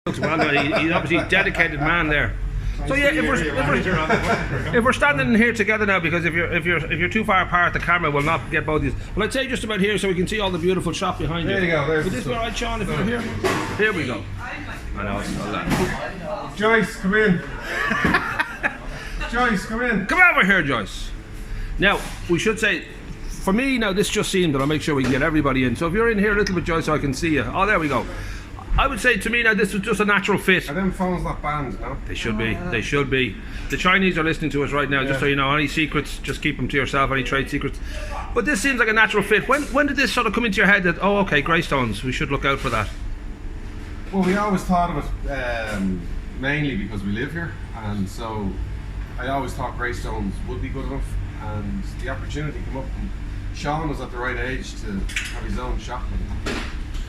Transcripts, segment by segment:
Well, he's obviously a dedicated man there. So yeah, if we're standing here together now, because if you're too far apart, the camera will not get both of these. Well, I'd say just about here, so we can see all the beautiful shop behind you. There you go. There's Would this be all right, Sean? If you're here, here we go. I know it's all that. Joyce, come in. Joyce, come in. Come over here, Joyce. Now we should say, for me now, this just seemed that I'll make sure we can get everybody in. So if you're in here a little bit, Joyce, so I can see you. Oh, there we go. I would say to me now this was just a natural fit. Are them phones not banned, no? They should be. They should be. The Chinese are listening to us right now, just so you know. Any secrets, just keep them to yourself, any trade secrets. But this seems like a natural fit. When did this sort of come into your head that, oh, okay, Greystones, we should look out for that? Well, we always thought of it mainly because we live here, and so I always thought Greystones would be good enough, and the opportunity came up, and Sean was at the right age to have his own shop, and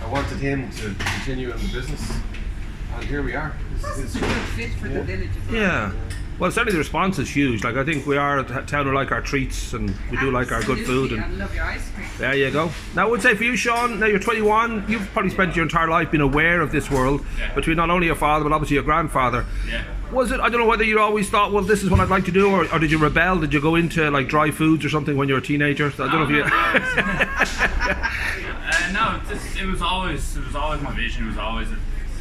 I wanted him to continue in the business, and here we are. This is a good fit for the village as well. Yeah. Well, certainly the response is huge. Like, I think we are a town who like our treats, and we do like our good food. And I love your ice cream. there you go. Now I would say for you, Sean, now you're 21, you've probably spent your entire life being aware of this world, between not only your father but obviously your grandfather. Yeah. Was it, I don't know whether you always thought, well, this is what I'd like to do, or did you rebel? Did you go into like dry foods or something when you were a teenager? I don't know if you... No, it was always my vision. It was always.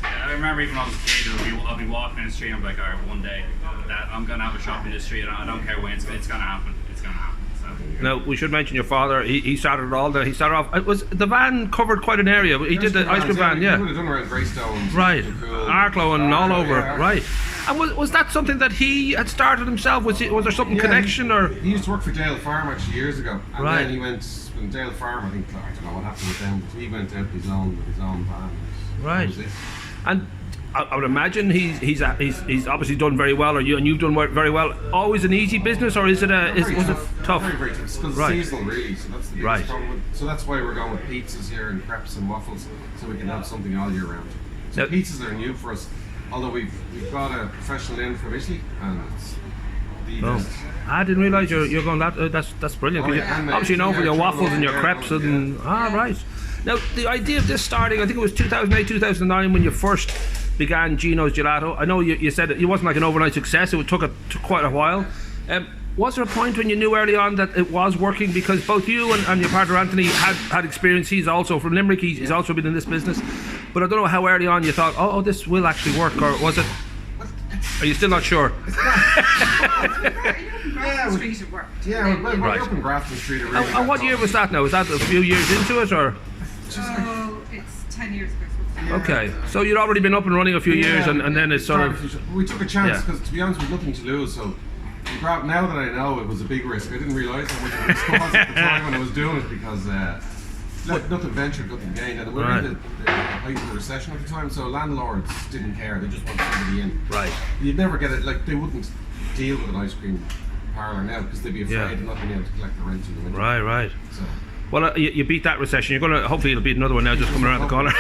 I remember even when I was a kid, I'll be walking in the street and I'll be like, all right, one day that I'm gonna have a shop in the street, and I don't care when it's gonna happen. It's gonna happen. So. Now we should mention your father. He started it all. He started off. It was the van covered quite an area. He did the ice cream van, yeah. He would have done around Greystones. Right, Arklow and all over. Yeah. Right. And was that something that he had started himself? Was there something connection or? He used to work for Dale Farm actually years ago, and Right. then he went from Dale Farm. I think I don't know what happened with them, but he went out with his own van. Right. That was it. And I would imagine he's obviously done very well, and you've done very well. Always an easy business, or was it tough? Very, very tough. It's because Right. it's seasonal, really. So that's the biggest Right. problem. So that's why we're going with pizzas here and crepes and waffles, so we can have something all year round. So Now- pizzas are new for us, although we've got a professional in from Italy, and it's the best. I didn't realise you're going that. That's brilliant. Oh, yeah, and, Obviously, known for your waffles and your yeah, crepes yeah. and right. Now the idea of this starting, I think it was 2008, 2009 when you first began Gino's Gelato. I know you said it wasn't like an overnight success. It took quite a while. Was there a point when you knew early on that it was working? Because both you and your partner Anthony had experience. He's also from Limerick. He's also been in this business. But I don't know how early on you thought, oh, this will actually work, or was it? Are you still not sure? Street it worked. Yeah, we're Right. up in Grafton Street. And what year was that now? Was that a few years into it, or? Oh, it's 10 years ago. Okay, so you'd already been up and running a few years, and then it's sort of... We took a chance Yeah. because, to be honest, we had nothing to lose. So now that I know, it was a big risk. I didn't realise how much of a risk it was at the time when I was doing it, because nothing ventured, nothing gained, and we were Right. in the height of the recession at the time. So landlords didn't care; they just wanted somebody in. Right. You'd never get it. Like, they wouldn't deal with an ice cream parlour now because they'd be afraid Yeah. of not being able to collect the rent in the winter. Right. So. Well, you beat that recession. You're going to, hopefully you'll beat another one now just coming around the corner.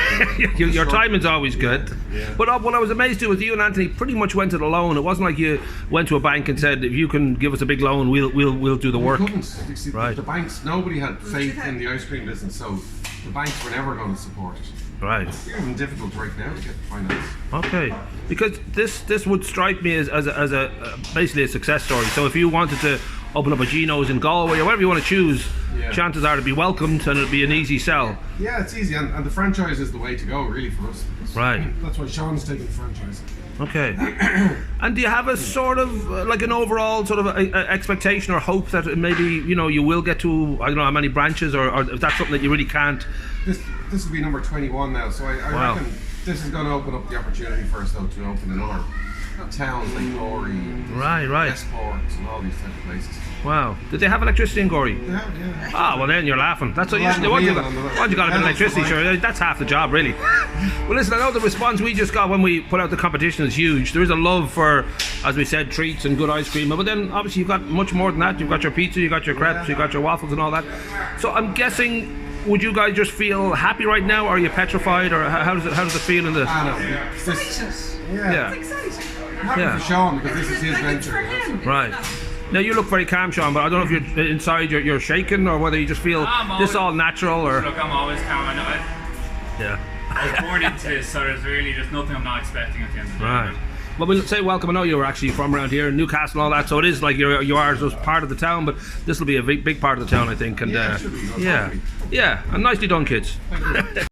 Your timing's always good. Yeah. But what I was amazed to was you and Anthony pretty much went it alone. It wasn't like you went to a bank and said, if you can give us a big loan, we'll do the work. We couldn't. You see, Right. The banks, nobody had faith in the ice cream business, so the banks were never going to support it. Right. It's even difficult right now to get finance. Okay. Because this would strike me as a basically a success story. So if you wanted to open up a Gino's in Galway or whatever you want to choose, chances are to be welcomed and it'll be an easy sell. Yeah, it's easy, and the franchise is the way to go, really, for us. Right. That's why Sean's taking the franchise. Okay. And do you have a sort of like an overall sort of a expectation or hope that maybe you will get to, I don't know how many branches, or if that's something that you really can't? This will be number 21 now, so I Wow. reckon this is going to open up the opportunity for us, though, to open another towns like Gorey and Right. Westport and all these type of places. Wow. Did they have electricity in Gorey? Yeah. Ah, well then you're laughing. That's what you Well, once you yeah, got a bit of electricity, sure, that's half the job, really. Well, listen, I know the response we just got when we put out the competition is huge. There is a love for, as we said, treats and good ice cream, but then obviously you've got much more than that. You've got your pizza, you've got your crepes, you've got your waffles and all that. So I'm guessing, would you guys just feel happy right now, or are you petrified, or how does it feel in the? Delicious. Yeah. It's exciting. Happy Yeah. for Sean, because this is his Like it's for venture. him. Right. Now you look very calm, Sean, but I don't know if you're inside you're shaking, or whether you just feel I'm this always- all natural, or Look, I'm always calm. I know it. yeah. I was born into this, so there's nothing I'm not expecting at the end of the day. Right. Well, we'll say welcome. I know you were actually from around here, Newcastle and all that, so it is like you are just part of the town, but this will be a big part of the town, I think. And Yeah, it should be. yeah, and nicely done, kids.